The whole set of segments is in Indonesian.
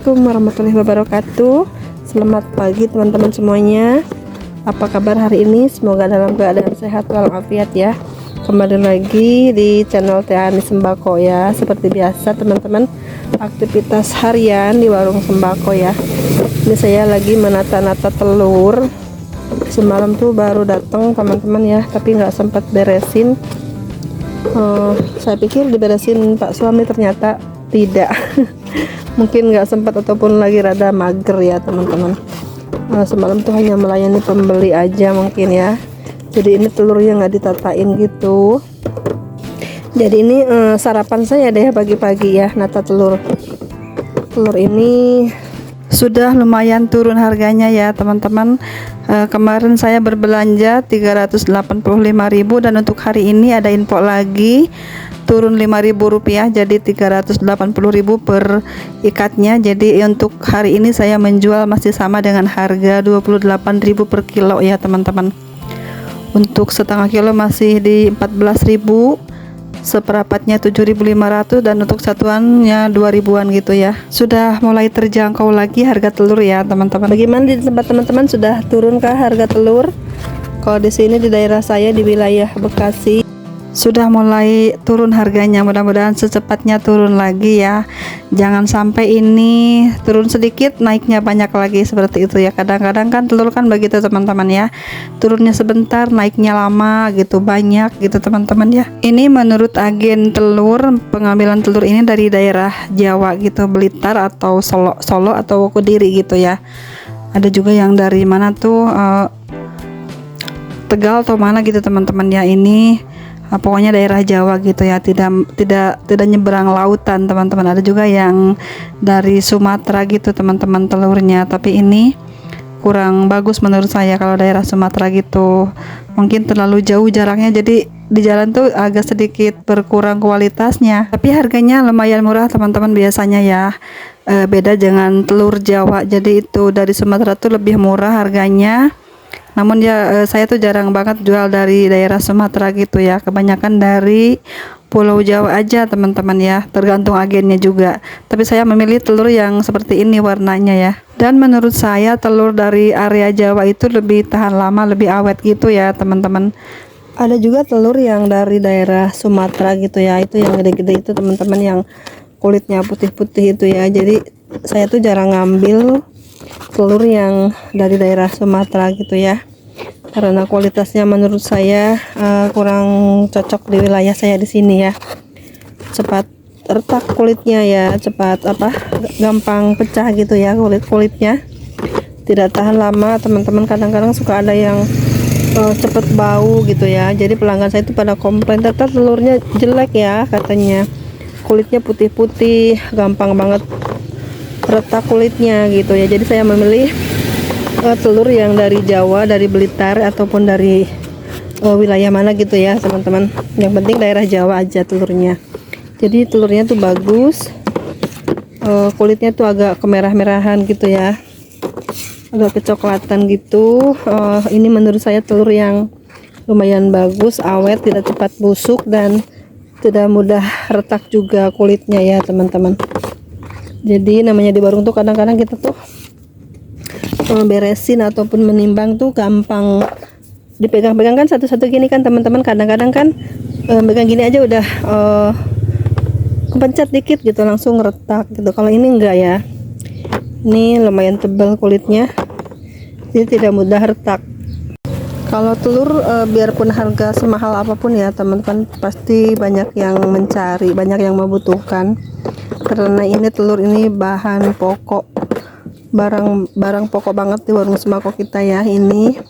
Assalamualaikum warahmatullahi wabarakatuh. Selamat pagi teman-teman semuanya. Apa kabar hari ini? Semoga dalam keadaan sehat walafiat ya. Kembali lagi di channel Teh Ani Sembako ya. Seperti biasa teman-teman, aktivitas harian di warung sembako ya. Ini saya lagi menata-nata telur. Semalam tuh baru datang teman-teman ya, tapi nggak sempat beresin. Saya pikir diberesin Pak suami, ternyata tidak. Mungkin nggak sempat ataupun lagi rada mager ya teman-teman. Semalam tuh hanya melayani pembeli aja mungkin ya. Jadi ini telurnya nggak ditatain gitu. Jadi ini sarapan saya deh pagi-pagi ya, nata telur. Telur ini sudah lumayan turun harganya ya teman-teman. Kemarin saya berbelanja 385.000 dan untuk hari ini ada info lagi turun Rp5.000 jadi 380.000 per ikatnya. Jadi untuk hari ini saya menjual masih sama dengan harga 28.000 per kilo ya teman-teman. Untuk setengah kilo masih di 14.000, seperempatnya 7.500 dan untuk satuannya 2.000-an gitu ya. Sudah mulai terjangkau lagi harga telur ya teman-teman. Bagaimana di tempat teman-teman, sudah turunkah harga telur? Kalau di sini di daerah saya di wilayah Bekasi sudah mulai turun harganya, mudah-mudahan secepatnya turun lagi ya. Jangan sampai ini turun sedikit naiknya banyak lagi seperti itu ya. Kadang-kadang kan telur kan begitu teman-teman ya, turunnya sebentar naiknya lama gitu, banyak gitu teman-teman ya. Ini menurut agen telur, pengambilan telur ini dari daerah Jawa gitu, Blitar atau Solo atau Kediri gitu ya. Ada juga yang dari mana tuh, Tegal atau mana gitu teman-teman ya. Ini pokoknya daerah Jawa gitu ya, tidak nyeberang lautan teman-teman. Ada juga yang dari Sumatera gitu teman-teman telurnya, tapi ini kurang bagus menurut saya kalau daerah Sumatera gitu. Mungkin terlalu jauh jaraknya, jadi di jalan tuh agak sedikit berkurang kualitasnya, tapi harganya lumayan murah teman-teman biasanya ya. Beda dengan telur Jawa, jadi itu dari Sumatera tuh lebih murah harganya. Namun ya saya tuh jarang banget jual dari daerah Sumatera gitu ya, kebanyakan dari Pulau Jawa aja teman-teman ya, tergantung agennya juga. Tapi saya memilih telur yang seperti ini warnanya ya. Dan menurut saya telur dari area Jawa itu lebih tahan lama, lebih awet gitu ya teman-teman. Ada juga telur yang dari daerah Sumatera gitu ya, itu yang gede-gede itu teman-teman, yang kulitnya putih-putih itu ya. Jadi saya tuh jarang ngambil telur yang dari daerah Sumatera gitu ya, karena kualitasnya menurut saya kurang cocok di wilayah saya di sini ya. Cepat retak kulitnya ya, cepat gampang pecah gitu ya kulitnya, tidak tahan lama teman-teman. Kadang-kadang suka ada yang cepet bau gitu ya. Jadi pelanggan saya itu pada komplain, telurnya jelek ya katanya, kulitnya putih-putih, gampang banget retak kulitnya gitu ya. Jadi saya memilih telur yang dari Jawa, dari Blitar ataupun dari wilayah mana gitu ya teman-teman. Yang penting daerah Jawa aja telurnya. Jadi telurnya tuh bagus, kulitnya tuh agak kemerah-merahan gitu ya, agak kecoklatan gitu. Ini menurut saya telur yang lumayan bagus, awet, tidak cepat busuk dan tidak mudah retak juga kulitnya ya teman-teman. Jadi namanya di warung tuh kadang-kadang kita tuh beresin ataupun menimbang tuh gampang dipegang-pegang kan satu-satu gini kan teman-teman. Kadang-kadang kan pegang gini aja udah kepencet dikit gitu langsung retak gitu. Kalau ini enggak ya, ini lumayan tebal kulitnya, jadi tidak mudah retak. Kalau telur biarpun harga semahal apapun ya teman-teman, pasti banyak yang mencari, banyak yang membutuhkan, karena ini telur ini bahan pokok, barang pokok banget di warung sembako kita ya. Ini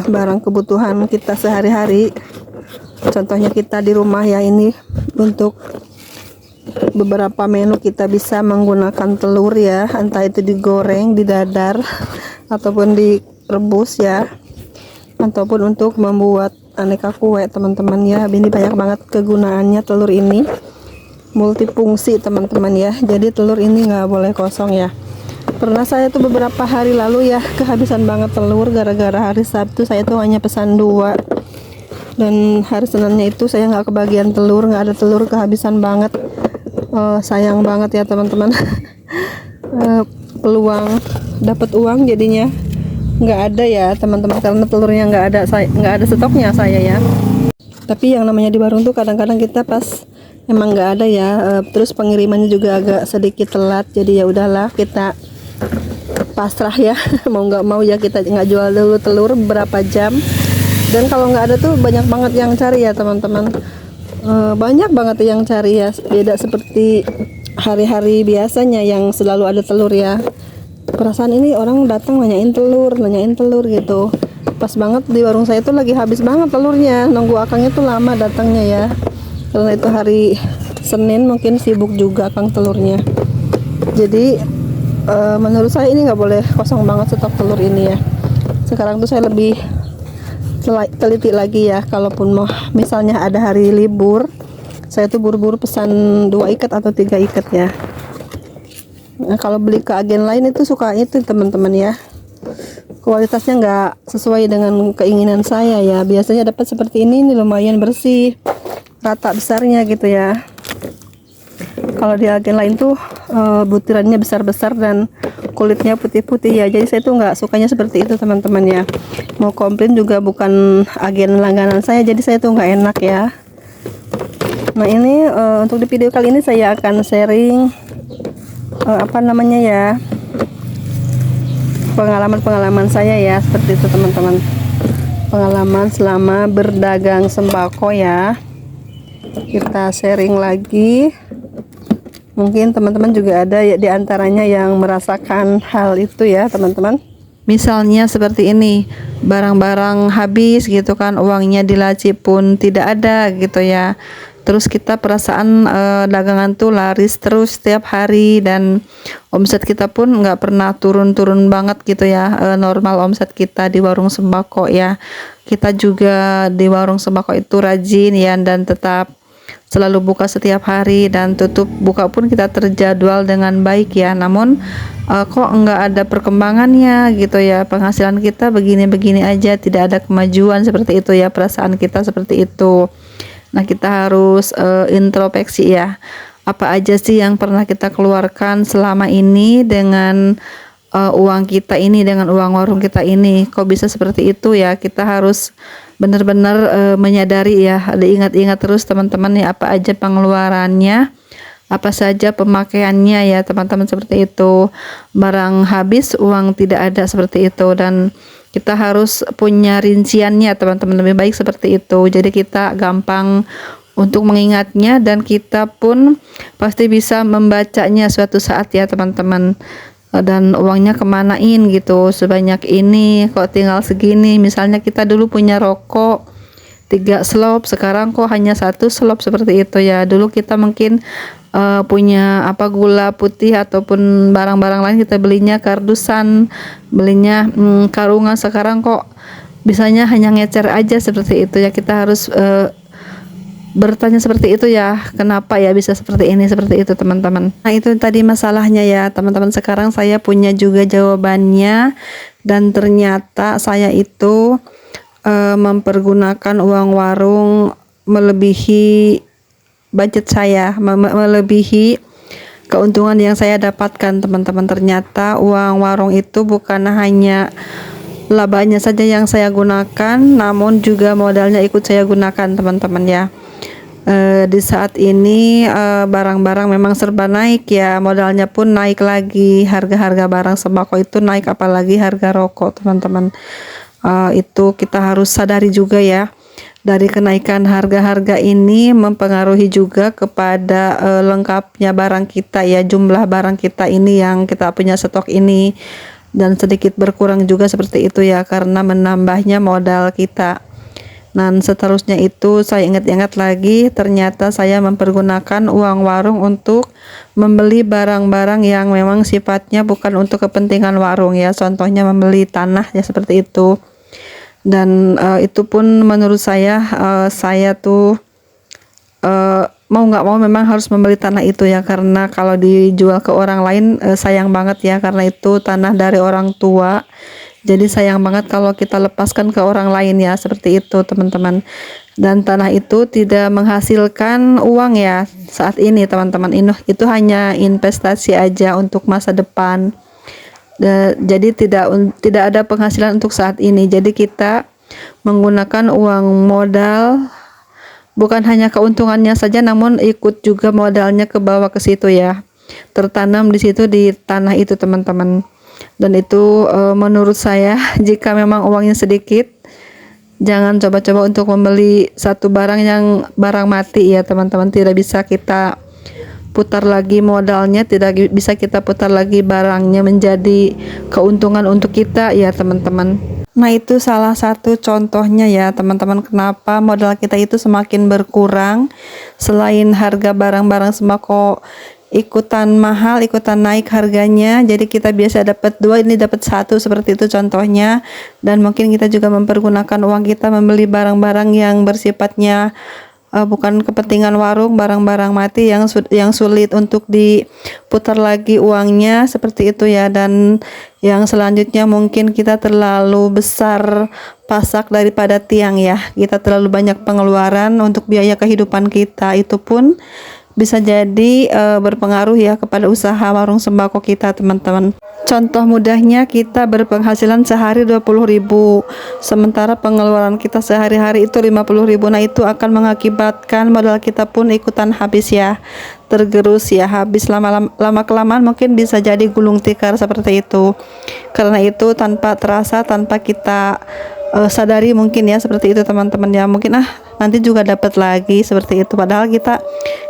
barang kebutuhan kita sehari-hari. Contohnya kita di rumah ya, ini untuk beberapa menu kita bisa menggunakan telur ya, entah itu digoreng, didadar ataupun direbus ya, ataupun untuk membuat aneka kue teman-teman ya. Ini banyak banget kegunaannya telur ini, multifungsi teman-teman ya. Jadi telur ini nggak boleh kosong ya. Pernah saya tuh beberapa hari lalu ya kehabisan banget telur, gara-gara hari Sabtu saya tuh hanya pesan 2 dan hari Seninnya itu saya nggak kebagian telur, nggak ada telur, kehabisan banget. Sayang banget ya teman-teman. Peluang dapat uang jadinya nggak ada ya teman-teman, karena telurnya nggak ada stoknya saya ya. Tapi yang namanya di warung tuh kadang-kadang kita pas emang nggak ada ya, terus pengirimannya juga agak sedikit telat, jadi ya udahlah kita pasrah ya. Mau nggak mau ya kita nggak jual dulu telur berapa jam. Dan kalau nggak ada tuh banyak banget yang cari ya teman-teman. Banyak banget yang cari ya, beda seperti hari-hari biasanya yang selalu ada telur ya. Perasaan ini orang datang nanyain telur gitu. Pas banget di warung saya itu lagi habis banget telurnya, nunggu akangnya tuh lama datangnya ya, karena itu hari Senin, mungkin sibuk juga akang telurnya. Jadi menurut saya ini nggak boleh kosong banget stok telur ini ya. Sekarang tuh saya lebih teliti lagi ya, kalaupun mau misalnya ada hari libur, saya tuh buru-buru pesan 2 ikat atau 3 ikat ya. Nah, kalau beli ke agen lain itu suka itu teman-teman ya, kualitasnya nggak sesuai dengan keinginan saya ya. Biasanya dapat seperti ini lumayan bersih, rata besarnya gitu ya. Kalau di agen lain tuh butirannya besar-besar dan kulitnya putih-putih ya. Jadi saya tuh nggak sukanya seperti itu teman-teman ya. Mau komplain juga bukan agen langganan saya, jadi saya tuh nggak enak ya. Nah ini untuk di video kali ini saya akan sharing pengalaman saya ya, seperti itu teman-teman. Pengalaman selama berdagang sembako ya, kita sharing lagi. Mungkin teman-teman juga ada ya di antaranya yang merasakan hal itu ya teman-teman. Misalnya seperti ini, barang-barang habis gitu kan, uangnya di laci pun tidak ada gitu ya. Terus kita perasaan dagangan tuh laris terus setiap hari, dan omset kita pun nggak pernah turun-turun banget gitu ya. Normal omset kita di warung sembako ya. Kita juga di warung sembako itu rajin ya, dan tetap selalu buka setiap hari, dan tutup buka pun kita terjadwal dengan baik ya. Namun kok nggak ada perkembangannya gitu ya, penghasilan kita begini-begini aja, tidak ada kemajuan, seperti itu ya, perasaan kita seperti itu. Nah kita harus introspeksi ya, apa aja sih yang pernah kita keluarkan selama ini dengan uang kita ini, dengan uang warung kita ini, kok bisa seperti itu ya. Kita harus benar-benar menyadari ya, diingat-ingat terus teman-teman ya, apa aja pengeluarannya, apa saja pemakaiannya ya teman-teman, seperti itu. Barang habis uang tidak ada, seperti itu. Dan kita harus punya rinciannya teman-teman, lebih baik seperti itu. Jadi kita gampang untuk mengingatnya, dan kita pun pasti bisa membacanya suatu saat ya teman-teman. Dan uangnya kemanain gitu, sebanyak ini kok tinggal segini. Misalnya kita dulu punya rokok 3 slop, sekarang kok hanya 1 slop, seperti itu ya. Dulu kita mungkin punya gula putih ataupun barang-barang lain, kita belinya kardusan, belinya karungan, sekarang kok bisanya hanya ngecer aja, seperti itu ya. Kita harus bertanya seperti itu ya, kenapa ya bisa seperti ini, seperti itu teman-teman. Nah itu tadi masalahnya ya teman-teman. Sekarang saya punya juga jawabannya, dan ternyata saya itu mempergunakan uang warung melebihi budget saya, melebihi keuntungan yang saya dapatkan teman-teman. Ternyata uang warung itu bukan hanya labanya saja yang saya gunakan, namun juga modalnya ikut saya gunakan teman-teman ya. Di saat ini barang-barang memang serba naik ya, modalnya pun naik lagi, harga-harga barang sembako itu naik, apalagi harga rokok teman-teman. Itu kita harus sadari juga ya. Dari kenaikan harga-harga ini mempengaruhi juga kepada lengkapnya barang kita ya, jumlah barang kita ini yang kita punya stok ini, dan sedikit berkurang juga seperti itu ya, karena menambahnya modal kita. Dan seterusnya itu saya ingat-ingat lagi, ternyata saya mempergunakan uang warung untuk membeli barang-barang yang memang sifatnya bukan untuk kepentingan warung ya. Contohnya membeli tanah ya, seperti itu. Dan itu pun menurut saya tuh mau nggak mau memang harus membeli tanah itu ya, karena kalau dijual ke orang lain sayang banget ya, karena itu tanah dari orang tua Jadi sayang banget kalau kita lepaskan ke orang lain ya, seperti itu teman-teman. Dan tanah itu tidak menghasilkan uang ya saat ini teman-teman. Itu hanya investasi aja untuk masa depan. Jadi tidak ada penghasilan untuk saat ini. Jadi kita menggunakan uang modal, bukan hanya keuntungannya saja, namun ikut juga modalnya ke bawah ke situ ya. Tertanam di situ di tanah itu teman-teman. Dan itu menurut saya jika memang uangnya sedikit, jangan coba-coba untuk membeli satu barang yang barang mati ya teman-teman. Tidak bisa kita putar lagi modalnya, tidak bisa kita putar lagi barangnya menjadi keuntungan untuk kita ya teman-teman. Nah itu salah satu contohnya ya teman-teman, kenapa modal kita itu semakin berkurang. Selain harga barang-barang sembako ikutan mahal, ikutan naik harganya, jadi kita biasa dapat 2, ini dapat 1, seperti itu contohnya. Dan mungkin kita juga mempergunakan uang kita membeli barang-barang yang bersifatnya bukan kepentingan warung, barang-barang mati yang sulit untuk diputar lagi uangnya, seperti itu ya. Dan yang selanjutnya mungkin kita terlalu besar pasak daripada tiang ya, kita terlalu banyak pengeluaran untuk biaya kehidupan kita, itu pun bisa jadi berpengaruh ya kepada usaha warung sembako kita teman-teman. Contoh mudahnya, kita berpenghasilan sehari 20.000, sementara pengeluaran kita sehari-hari itu 50.000. Nah itu akan mengakibatkan modal kita pun ikutan habis ya, tergerus ya, habis lama kelamaan mungkin bisa jadi gulung tikar seperti itu. Karena itu tanpa terasa, tanpa kita sadari mungkin ya, seperti itu teman-teman ya. Mungkin nanti juga dapat lagi, seperti itu. Padahal kita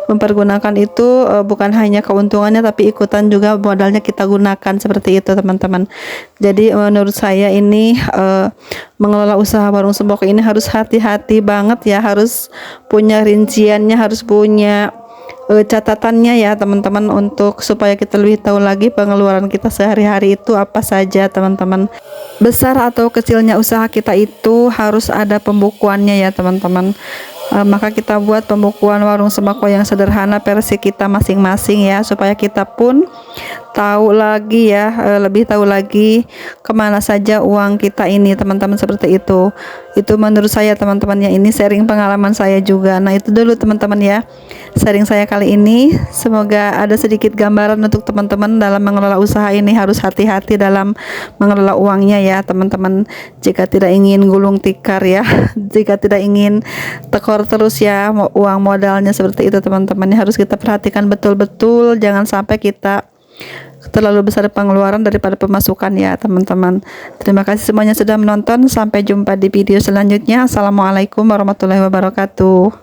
mempergunakan itu bukan hanya keuntungannya, tapi ikutan juga modalnya kita gunakan, seperti itu teman-teman. Jadi menurut saya ini mengelola usaha warung sembako ini harus hati-hati banget ya, harus punya rinciannya, harus punya catatannya ya teman-teman, untuk supaya kita lebih tahu lagi pengeluaran kita sehari-hari itu apa saja teman-teman. Besar atau kecilnya usaha kita itu harus ada pembukuannya ya teman-teman. Maka kita buat pembukuan warung sembako yang sederhana versi kita masing-masing ya, supaya kita pun tahu lagi ya, lebih tahu lagi kemana saja uang kita ini teman-teman, seperti itu. Itu menurut saya teman-teman ya, ini sharing pengalaman saya juga. Nah itu dulu teman-teman ya, sharing saya kali ini. Semoga ada sedikit gambaran untuk teman-teman dalam mengelola usaha ini. Harus hati-hati dalam mengelola uangnya ya teman-teman, jika tidak ingin gulung tikar ya, jika tidak ingin tekor terus ya uang modalnya, seperti itu teman-teman. Harus kita perhatikan betul-betul, jangan sampai kita terlalu besar pengeluaran daripada pemasukan ya teman-teman. Terima kasih semuanya sudah menonton, sampai jumpa di video selanjutnya. Assalamualaikum warahmatullahi wabarakatuh.